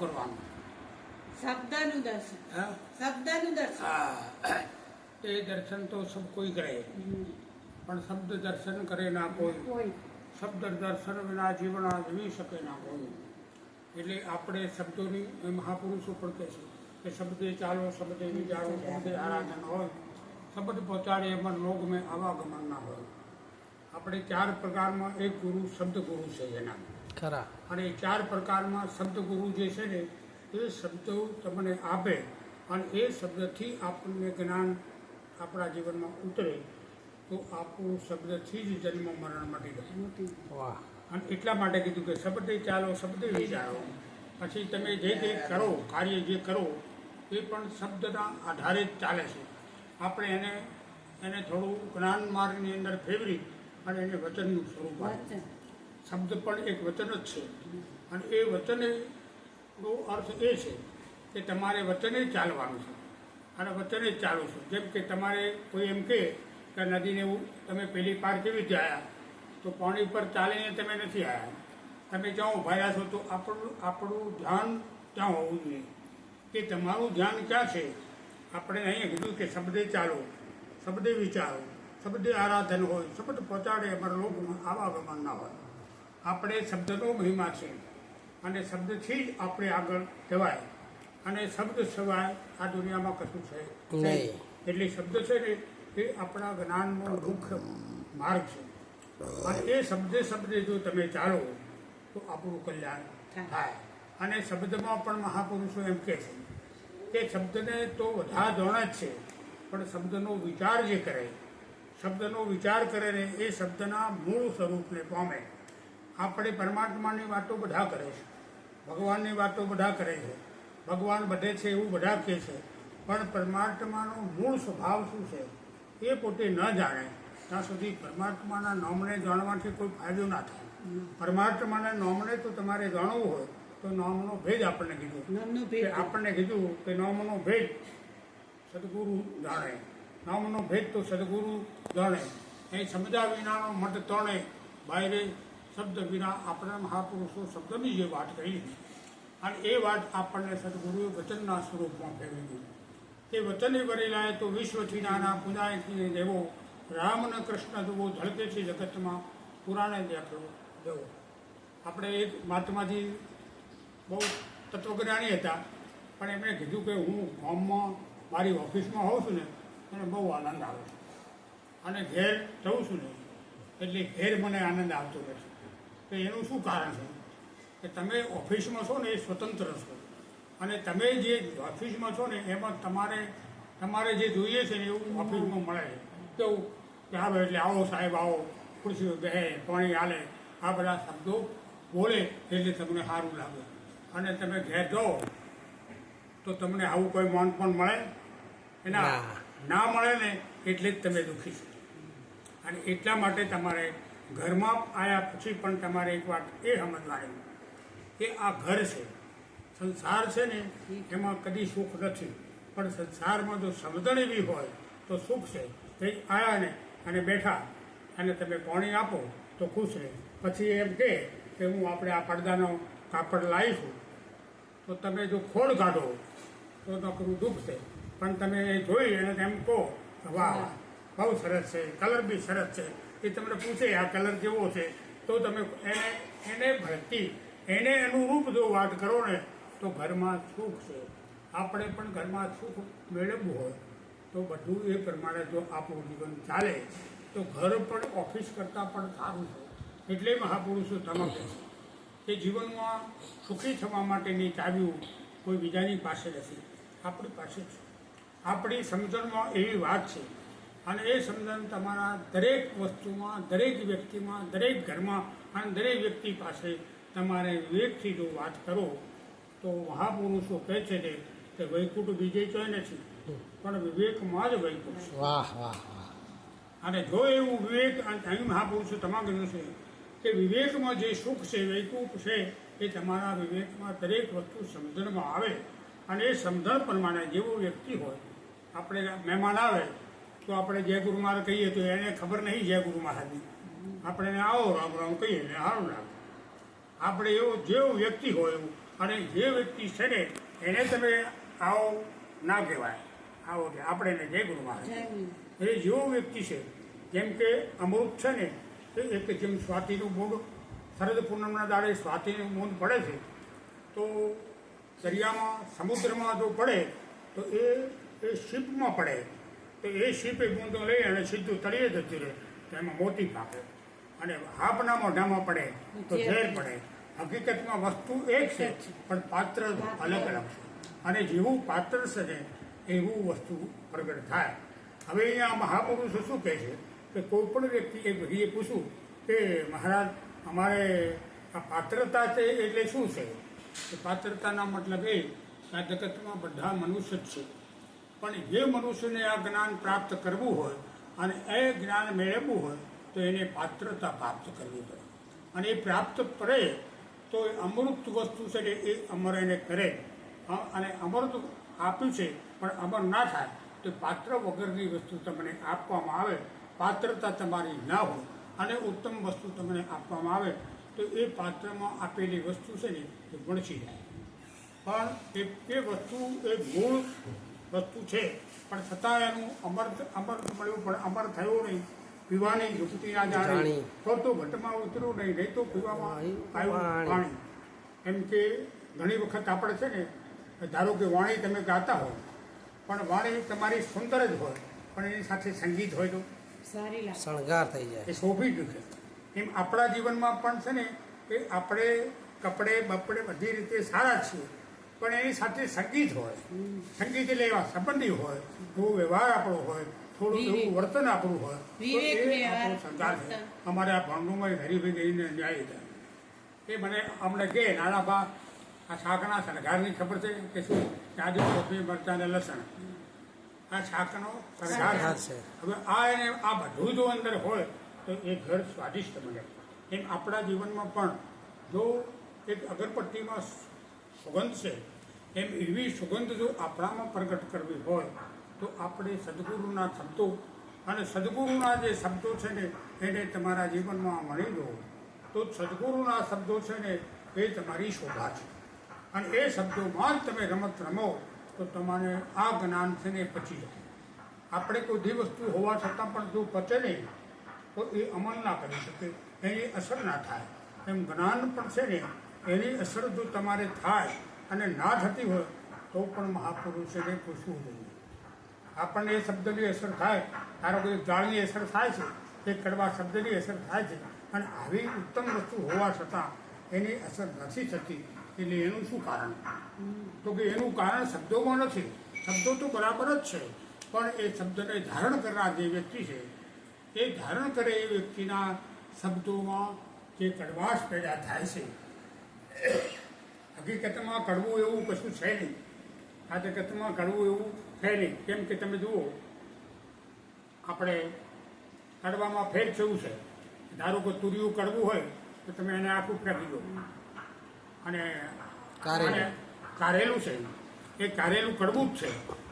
કરવાનું? શબ્દનું દર્શન. હા, શબ્દનું દર્શન. હા, એ દર્શન તો સબ કોઈ કરે, પણ શબ્દ દર્શન કરે ના કોઈ. કોઈ શબ્દ દર્શન વિના જીવન જીવી શકે ના કોઈ. એટલે આપણે શબ્દોની એ મહાપુરુષો પણ કહે છે કે શબ્દે ચાલો, શબ્દે વિચારો, શબ્દે આરાધન હોય, શબ્દ પહોંચાડે એમાં લોક મેં આવાગમન ના હોય. આપણે 4 પ્રકારમાં એક ગુરુ શબ્દ ગુરુ છે એના, ખરા. અને 4 પ્રકારમાં શબ્દ ગુરુ જે છે ને એ શબ્દો તમને આપે અને એ શબ્દથી આપણને જ્ઞાન આપણા જીવનમાં ઉતરે તો આપણું શબ્દથી જ જન્મ મરણ મટી જાય. મોટી વાહ. અને એટલા માટે કીધું કે શબ્દે ચાલો, શબ્દે વિચારો. પછી તમે જે કંઈ કરો, કાર્ય જે કરો એ પણ શબ્દના આધારે જ ચાલે છે. આપણે એને થોડું જ્ઞાન માર્ગની અંદર ફેરવી અને એને વચનનું સ્વરૂપ આપે. વચન. શબ્દ પણ એક વચન જ છે અને એ વચનનો અર્થ એ છે કે તમારે વચને જ ચાલવાનું છે અને વચને જ ચાલો છો. જેમ કે તમારે કોઈ એમ કહે કે નદીને તમે પેલી પાર કેવી રીતે આવ્યા, તો પાણી પર ચાલીને તમે નથી આવ્યા. તમે જ્યાં ઉભા રહ્યા છો તો આપણું ધ્યાન ત્યાં હોવું જોઈએ કે તમારું ધ્યાન ક્યાં છે. આપણે અહીંયા કીધું કે શબ્દે ચાલો, શબ્દે વિચારો, શબ્દે આરાધન હોય, શબ્દ પહોંચાડે અમારા લોકમાં આવાગમન ના હોય. આપણે શબ્દનો મહિમા છે અને શબ્દથી જ આપણે આગળ જવાય અને શબ્દ સિવાય આ દુનિયામાં કશું છે નહીં. એટલે શબ્દ છે ને એ આપણા જ્ઞાનનો મુખ્ય માર્ગ છે અને એ શબ્દે જો તમે ચાલો તો આપણું કલ્યાણ થાય. અને શબ્દમાં પણ મહાપુરુષો એમ કહે છે કે શબ્દને તો બધા જાણે જ છે, પણ શબ્દનો વિચાર જે કરે, શબ્દનો વિચાર કરે ને એ શબ્દના મૂળ સ્વરૂપને પામે. આપણે પરમાત્માની વાતો બધા કરે છે, ભગવાનની વાતો બધા કરે છે, ભગવાન બધે છે એવું બધા કહે છે, પણ પરમાત્માનો મૂળ સ્વભાવ શું છે એ પોતે ન જાણે ત્યાં સુધી પરમાત્માના નામને જાણવાથી કોઈ ફાયદો ના થાય. પરમાત્માના નામને તો તમારે જાણવું હોય તો નામનો ભેદ આપણને કીધું. નામનો ભેદ. કે આપણને કીધું કે નામનો ભેદ સદગુરુ જાણે, નામનો ભેદ તો સદગુરુ જાણે. એ સમજ્યા વિનાનો મત તણે, બાયરે શબ્દ વિના આપણા મહાપુરુષો શબ્દની જે વાત કરી અને એ વાત આપણને સદગુરુએ વચનના સ્વરૂપમાં ફેરવી દીધી. તે વચને વરેલાય તો વિશ્વથી નાના પૂજાયથી દેવો, રામ ને કૃષ્ણ જુઓ ધડકે છે જગતમાં, પુરાણે દેખલો દેવો. આપણે એક મહાત્માજી બહુ તત્વજ્ઞાની હતા, પણ એમણે કીધું કે હું ગામમાં મારી ઓફિસમાં હોઉં છું ને મને બહુ આનંદ આવે છે અને ઘેર જઉં છું ને એટલે ઘેર મને આનંદ આવતો નથી. તો એનું શું કારણ છે કે તમે ઓફિસમાં છો ને એ સ્વતંત્ર છો અને તમે જે ઓફિસમાં છો ને એમાં તમારે જે જોઈએ છે ને એવું ઓફિસમાં મળે છે. કેવું કે આવે એટલે આવો સાહેબ આવો, ખુરશીઓ બેહે, પાણી હાલે, આ બધા શબ્દો બોલે એટલે તમને સારું લાગે. અને તમે ઘેર જાઓ તો તમને આવું કોઈ માન પણ મળે એના ના મળે ને એટલે જ તમે દુઃખી છો. અને એટલા માટે તમારે ઘરમાં આવ્યા પછી પણ તમારે એક વાત એ સમજવાની કે આ ઘર છે, સંસાર છે ને એમાં કદી સુખ નથી, પણ સંસારમાં જો સમજણ એવી હોય તો સુખ છે. તે આવ્યા ને અને બેઠા અને તમે પાણી આપો તો ખુશ રહે. પછી એમ કહે કે હું આપણે આ પડદાનો કાપડ લાવીશું તો તમે જો ખોળ કાઢો તો નકરું દુઃખ છે, પણ તમે એ જોઈ અને એમ કહો કે વાહ વાહ બહુ સરસ છે, કલર બી સરસ છે. એ તમને પૂછે આ કલર કેવો છે તો તમે એને ભક્તિ એને અનુરૂપ જો વાત કરો ને તો ઘરમાં સુખ છે. આપણે પણ ઘરમાં સુખ મેળવવું હોય તો બધું એ પ્રમાણે જો આપણું જીવન ચાલે તો ઘર પણ ઓફિસ કરતાં પણ સારું છે. એટલે મહાપુરુષો તમે કહે છે કે જીવનમાં સુખી થવા માટેની ચાવીઓ કોઈ બીજાની પાસે નથી, આપણી પાસે છે. આપણી સમજણમાં એવી વાત છે અને એ સમજણ તમારા દરેક વસ્તુમાં, દરેક વ્યક્તિમાં, દરેક ઘરમાં અને દરેક વ્યક્તિ પાસે તમારે વિવેકથી જો વાત કરો તો મહાપુરુષો કહે છે કે વૈકુંઠ બીજે ક્યાંય નથી પણ વિવેકમાં જ વૈકુંઠ છે. વાહ વાહ વાહ. અને જો એવું વિવેક અહીં મહાપુરુષો તમામ કહ્યું છે કે વિવેકમાં જે સુખ છે, વૈકુંઠ છે, એ તમારા વિવેકમાં દરેક વસ્તુ સમજણમાં આવે અને એ સમજણ પ્રમાણે જેવો વ્યક્તિ હોય. આપણે મહેમાન આવે તો આપણે જય ગુરુ મહારાજ કહીએ તો એને ખબર નહીં જય ગુરુ મહારાજની, આપણે એને આવો રામ રામ કહીએ ને સારું લાગે. આપણે એવો જેવો વ્યક્તિ હોય એવું અને જે વ્યક્તિ છે ને એને તમે આવો ના કહેવાય, આવો કે આપણે એને જય ગુરુ મહારાજ. જય ગુરુ. એ જેવો વ્યક્તિ છે જેમ કે અમૃત છે ને એ એક જેમ સ્વાતિનું બૂંદ શરદ પૂનમના દાડે સ્વાતિનું બૂંદ પડે છે તો દરિયામાં સમુદ્રમાં જો પડે તો એ શીપમાં પડે તો એ શીપે બૂંદો લઈ અને સીધું તળિયે જતી રહે તો એમાં મોતી પાકે, અને હાપના મોઢામાં પડે તો ઝેર પડે. હકીકતમાં વસ્તુ એક છે પણ પાત્ર અલગ અલગ છે, અને જેવું પાત્ર છે ને એવું વસ્તુ પ્રગટ થાય. હવે અહીંયા મહાપુરુષો શું કહે છે કે કોઈ પણ વ્યક્તિ એક ભાઈએ પૂછ્યું કે મહારાજ અમારે આ પાત્રતા છે એટલે શું છે? કે પાત્રતાના મતલબ એ કે આ જગતમાં બધા મનુષ્ય જ છે, પણ જે મનુષ્યને આ જ્ઞાન પ્રાપ્ત કરવું હોય અને એ જ્ઞાન મેળવવું હોય તો એને પાત્રતા પ્રાપ્ત કરવી પડે, અને એ પ્રાપ્ત કરે તો એ અમૃત વસ્તુ છે ને એ અમર એને કરે. અને અમૃત આપ્યું છે પણ અમર ના થાય તો પાત્ર વગરની વસ્તુ તમને આપવામાં આવે, પાત્રતા તમારી ના હોય અને ઉત્તમ વસ્તુ તમને આપવામાં આવે તો એ પાત્રમાં આપેલી વસ્તુ છે ને એ વણસી જાય. પણ એ વસ્તુ એ મૂળ વસ્તુ છે પણ છતાં એનું અમૃત મળ્યું પણ અમર થયું નહીં, પીવાની યુક્તિ ના જાણી તો ઘટમાં ઉતર્યું નહીં તો પીવામાં આવ્યું પાણી. એમ કે ઘણી વખત આપણે છે ને ધારો કે વાણી તમે ગાતા હો પણ વાણી તમારી સુંદર જ હોય પણ એની સાથે સંગીત હોય તો સારી લાગે, શણગાર થઈ જાય, એ શોભી જ છે. એમ આપણા જીવનમાં પણ છે ને કે આપણે કપડે બપડે બધી રીતે સારા છીએ પણ એની સાથે સંગીત હોય, સંગીત એટલે એવા સંબંધી હોય, એવો વ્યવહાર આપણો હોય, થોડું એવું વર્તન આપણું હોય તો એ આપણો સંગાર છે. અમારે આ ભાંડુમાં હરીભાઈ જઈને ન્યાય થાય એ મને અમને કહે નાના બા આ શાકના શણગારની ખબર છે કે શું? કાજુ કોથમીર મરચાં અને લસણ આ શાકનો શણગાર છે. હવે આ એને આ બધું જો અંદર હોય તો એ ઘર સ્વાદિષ્ટ બને. એમ આપણા જીવનમાં પણ જો એક અગરબત્તીમાં સુગંધ છે એમ એવી સુગંધ જો આપણામાં પ્રગટ કરવી હોય તો આપણે સદગુરુના શબ્દો અને સદગુરુના જે શબ્દો છે ને એને તમારા જીવનમાં મળી લો તો સદગુરુના શબ્દો છે ને એ તમારી શોભા છે, અને એ શબ્દોમાં જ તમે રમત રમો તો તમારે આ જ્ઞાન છે ને પચી જાય. આપણે કોઈ દી વસ્તુ હોવા છતાં પણ જો પચે નહીં તો એ અમલ ના કરી શકે, એની અસર ના થાય. એમ જ્ઞાન પણ છે ને એની અસર જો તમારે થાય અને ના થતી હોય તો પણ મહાપુરુષોને પૂછવું જોઈએ. આપણને એ શબ્દની અસર થાય, ધારો કે જાળની અસર થાય છે, એ કડવા શબ્દની અસર થાય છે, અને આવી ઉત્તમ વસ્તુ હોવા છતાં એની અસર નથી થતી એટલે એનું શું કારણ? તો કે એનું કારણ શબ્દોમાં નથી, શબ્દો તો બરાબર જ છે પણ એ શબ્દને ધારણ કરનાર જે વ્યક્તિ છે એ ધારણ કરે એ વ્યક્તિના શબ્દોમાં જે કડવાશ પેદા થાય છે. હકીકતમાં કડવું એવું કશું છે નહીં, આ જગતમાં કડવું એવું છે નહીં. કેમ કે તમે જુઓ આપણે કડવામાં ફેર કેવું છે, ધારો કે તુરિયું કડવું હોય તો તમે એને આખું ફેંકી દો, અને કારેલું છે એ કારેલું કડવું જ છે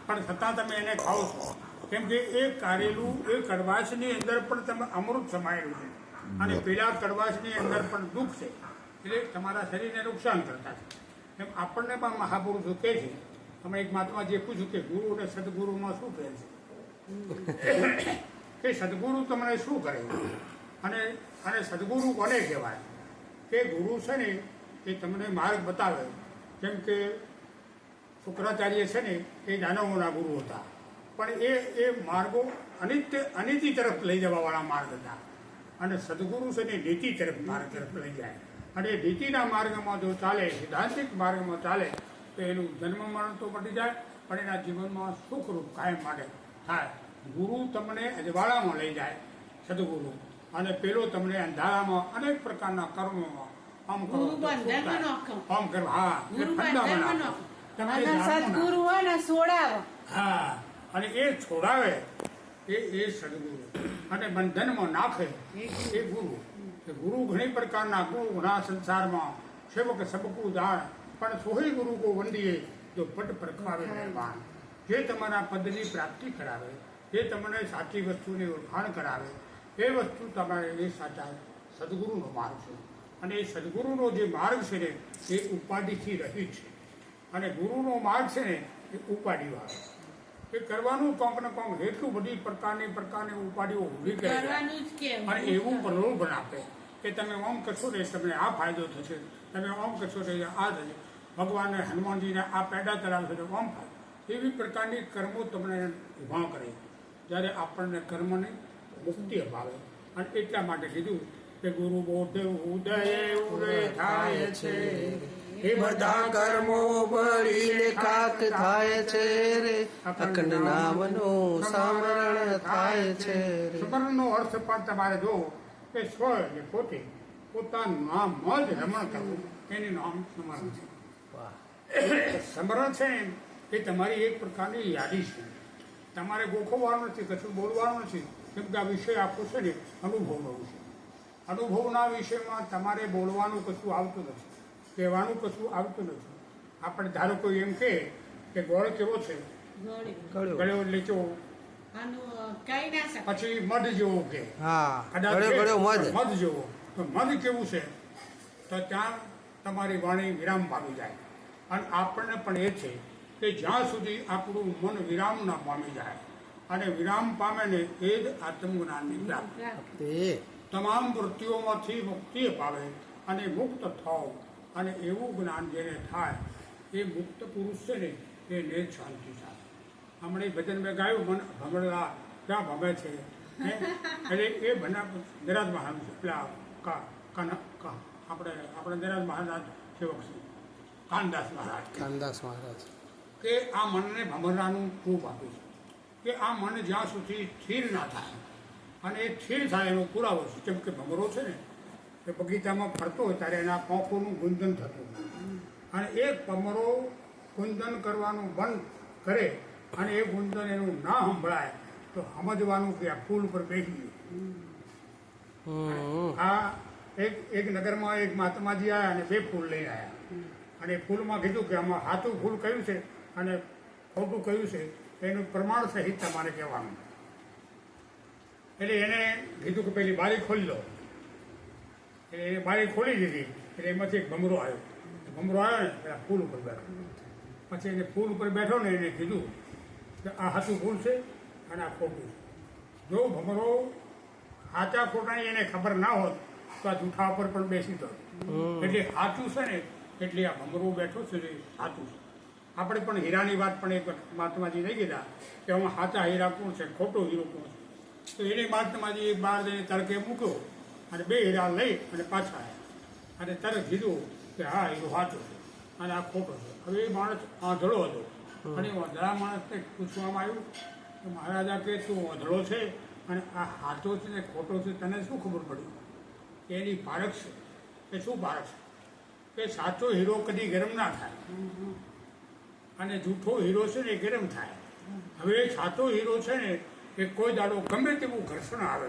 પણ છતાં તમે એને ખાઓ છો. કેમ કે એ કારેલું એ કડવાશની અંદર પણ તમે અમૃત સમાયેલું છે અને પેલા કડવાશની અંદર પણ દુઃખ છે એટલે તમારા શરીરને નુકસાન કરતા છે. એમ આપણને પણ મહાપુરુષો કહે છે. અમે એક મહાત્માજીએ પૂછ્યું કે ગુરુ અને સદગુરુમાં શું કહે છે કે સદગુરુ તમને શું કરે અને સદગુરુ કોને કહેવાય? કે ગુરુ છે ને એ તમને માર્ગ બતાવે. જેમ કે શુક્રાચાર્ય છે ને એ દાનવોના ગુરુ હતા પણ એ માર્ગો અનિતિ તરફ લઈ જવાવાળા માર્ગ હતા, અને સદગુરુ છે ને નીતિ તરફ માર્ગ તરફ લઈ જાય, અને નીતિના માર્ગમાં જો ચાલે, સિદ્ધાંતિક માર્ગમાં ચાલે તો એનું જન્મ મરણ તો મટી જાય પણ એના જીવનમાં સુખરૂપ કાયમ માટે થાય. ગુરુ તમને અજવાળામાં લઈ જાય સદગુરુ, અને પેલો તમને અંધારામાં અનેક પ્રકારના કર્મોમાં આમ કરો આમ કરો. હા, સદગુરુ હોય ને છોડાવે. હા, અને એ છોડાવે એ સદગુરુ, અને બંધનમાં નાખે એ ગુરુ. ગુરુ ઘણી પ્રકારના ગુરુ ઘણા સંસારમાં સેવક સબકુ જાણ પણ સોહી ગુરુ કો વંદીએ જો પટ પરખાવે મહેરબાન. જે તમારા પદની પ્રાપ્તિ કરાવે, જે તમને સાચી વસ્તુની ઓળખાણ કરાવે એ વસ્તુ તમારે એ સાચા સદગુરુનો માર્ગ છે. અને એ સદગુરુનો જે માર્ગ છે ને એ ઉપાધિથી રહિત છે. અને ગુરુનો માર્ગ છે ને એ ઉપાધિવાળો. એ કરવાનું કોંક ને કોંક એટલું બધી પ્રકારની ઉપાધિઓ ઊભી કરે છે. કરવાનું જ કેમ અને એવું પ્રલોભન આપે કે તમે ઓમ કરશો ને તમને આ ફાયદો થશે, તમે ઓમ કરશો ને આ થશે, ભગવાન હનુમાનજીને આ પેડા ચડાવશે તો ઓમ થાય. એવી પ્રકારની કર્મો તમને ઊભા કરે જ્યારે આપણને કર્મની મુક્તિ અપાવે. અને એટલા માટે કીધું કે ગુરુ બોધે ઉદય ઉદય થાય છે, એ બધા કર્મો બળીને ખાક થાય છે રે, અખંડ નામનું સ્મરણ થાય છે રે. સ્મરણનો અર્થ પણ તમારે જો કે સ્વ એટલે પોતે પોતાનું નામ જ રમણ કરવું એનું નામ સ્મરણ છે. વાહ. સ્મરણ છે ને એ તમારી એક પ્રકારની યાદી છે. તમારે ગોખવવાનું નથી, કશું બોલવાનું નથી, કેમ કે આ વિષય આખો છે ને અનુભવનો છે. અનુભવના વિષયમાં તમારે બોલવાનું કશું આવતું નથી, કહેવાનું કશું આવતું નથી. આપણે ધારો કોઈ એમ કે ગોળ કેવો છે, ગળ્યું. ગળ્યો. ગળ્યો એટલે કેવો, આનું કઈ ના શકે. પછી મધ જેવો કે હા, કદાચ ગળ્યો કે ગળ્યો મધ. મધ જેવો. તો મધ કેવું છે તો ત્યાં તમારી વાણી વિરામ પામી જાય. અને આપણને પણ એ છે કે જ્યાં સુધી આપણું મન વિરામ ના પામી જાય અને વિરામ પામે ને એ જ આત્મજ્ઞાનની પ્રાપ્તિ. તે તમામ વૃત્તિઓમાંથી મુક્તિ પામે અને મુક્ત થાવ. અને એવું જ્ઞાન જેને થાય એ મુક્ત પુરુષ છે ને એને જ શાંતિ થાય. હમણાં ભજન મેં ગાયું મન ભમરડા ક્યાં ભમે છે હે? એટલે એ બના નિરાજ મહારાજ પેલા આપણે નિરાજ મહારાજ સેવક છે કાનદાસ મહારાજ કાનદાસ મહારાજ. કે આ મનને ભમરડાનું રૂપ આપ્યું છે કે આ મન જ્યાં સુધી સ્થિર ના થાય અને એ સ્થિર થાય એનો પુરાવો છે. કેમ કે ભમરો છે ને એ બગીચામાં ફરતો હોય ત્યારે એના પાંખોનું ગુંજન થતું અને એક ભમરો ગુંજન કરવાનું બંધ કરે અને એ ગુંજન એનું ના સંભળાય તો સમજવાનું કે આ ફૂલ ઉપર બેસી ગયું. આ એક નગરમાં એક મહાત્માજી આવ્યા અને 2 ફૂલ લઈને આવ્યા અને ફૂલમાં કીધું કે આમાં સાચું ફૂલ કયું છે અને ખોટું કયું છે એનું પ્રમાણ સહિત તમારે કહેવાનું. એટલે એને કીધું કે પેલી બારી ખોલી લો. એટલે એ બારી ખોલી દીધી એટલે એમાંથી એક ભમરો આવ્યો. ભમરો આવ્યો ને પેલા ફૂલ ઉપર બેઠો. પછી એને ફૂલ ઉપર બેઠો ને એને કીધું કે આ સાચું ફૂલ છે અને આ ખોટું છે. જો ભમરો સાચા ખોટાની એને ખબર ના હોત તો આ જૂઠા ઉપર પણ બેસી તો. એટલે સાચું છે ને એટલે આ ભમરો બેઠો છે ને સાચું છે. આપણે પણ હીરાની વાત પણ એક મહાત્માજી નહીં કીધા કે આમાં સાચા હીરા કોણ છે, ખોટો હીરો કોણ છે. તો એને મહાત્માજી એક બાર જઈને તડકે મૂક્યો અને 2 હીરા લઈ અને પાછા આવ્યા અને તરત કીધું કે હા હીરો સાચો છે અને આ ખોટો છે. હવે એ માણસ આંધળો હતો અને આંધળા માણસને પૂછવામાં આવ્યું કે મહારાજા કે તું આંધળો છે અને આ સાચો છે ને ખોટો છે તને શું ખબર પડી? કે એની પારખ છે. કે શું પારખ છે? કે સાચો હીરો કદી ગરમ ના થાય અને જૂઠો હીરો છે ને એ ગરમ થાય. હવે સાચો હીરો છે ને એ કોઈ દાડો ગમે તેવું ઘર્ષણ આવે,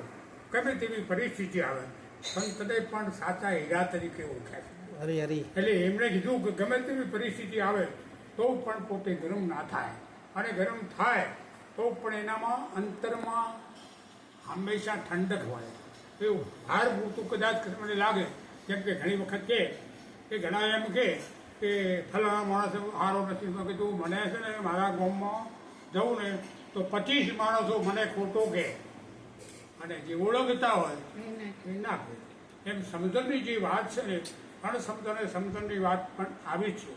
ગમે તેવી પરિસ્થિતિ આવે પણ કદાચ પણ સાચા હીરા તરીકે ઓળખાય છે. હરી હરી. એટલે એમણે કીધું કે ગમે તેવી પરિસ્થિતિ આવે તો પણ પોતે ગરમ ના થાય અને ગરમ થાય તો પણ એનામાં અંતરમાં હંમેશા ઠંડક હોય. એવું ભાર પૂરતું કદાચ મને લાગે. કેમ કે ઘણી વખત કે ઘણા એમ કે ફલાણા માણસ સારો નથી. મેં કીધું મને છે ને મારા ગામમાં જવું ને તો 25 માણસો મને ખોટો કહે અને જે ઓળખતા હોય એ ના કહે. એમ સમજણની જે વાત છે ને અણસમજણ સમજણની વાત પણ આવી જ છે.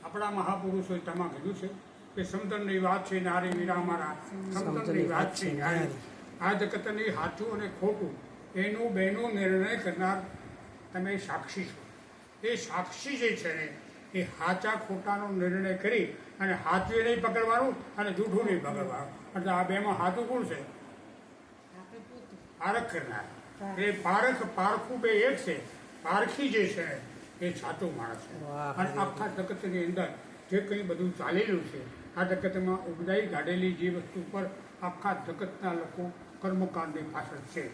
આપણા મહાપુરુષોએ તેમાં કીધું છે કે સમજણની વાત છે નારી વીરા મારા, સમજણની વાત છે નારી. આ જગતની સાચું અને ખોટું એનું બેનું નિર્ણય કરનાર તમે સાક્ષી છો. એ સાક્ષી જે છે ને એ સાચા ખોટાનો નિર્ણય કરી અને સાચું નહીં પકડવાનું અને જૂઠું નહીં પકડવાનું. એટલે આ બેમાં સાચું કોણ છે? પારખ કરનાર. એ પારખું બે એક છે. પારખી જે છે એ સાચો માણસ છે. અને આખા જગતની અંદર જે કંઈ બધું ચાલેલું છે આ જગતમાં ઉપજાઈ કાઢેલી જે વસ્તુ પર આખા જગતના લોકો કર્મકાંડની પાછળ છે.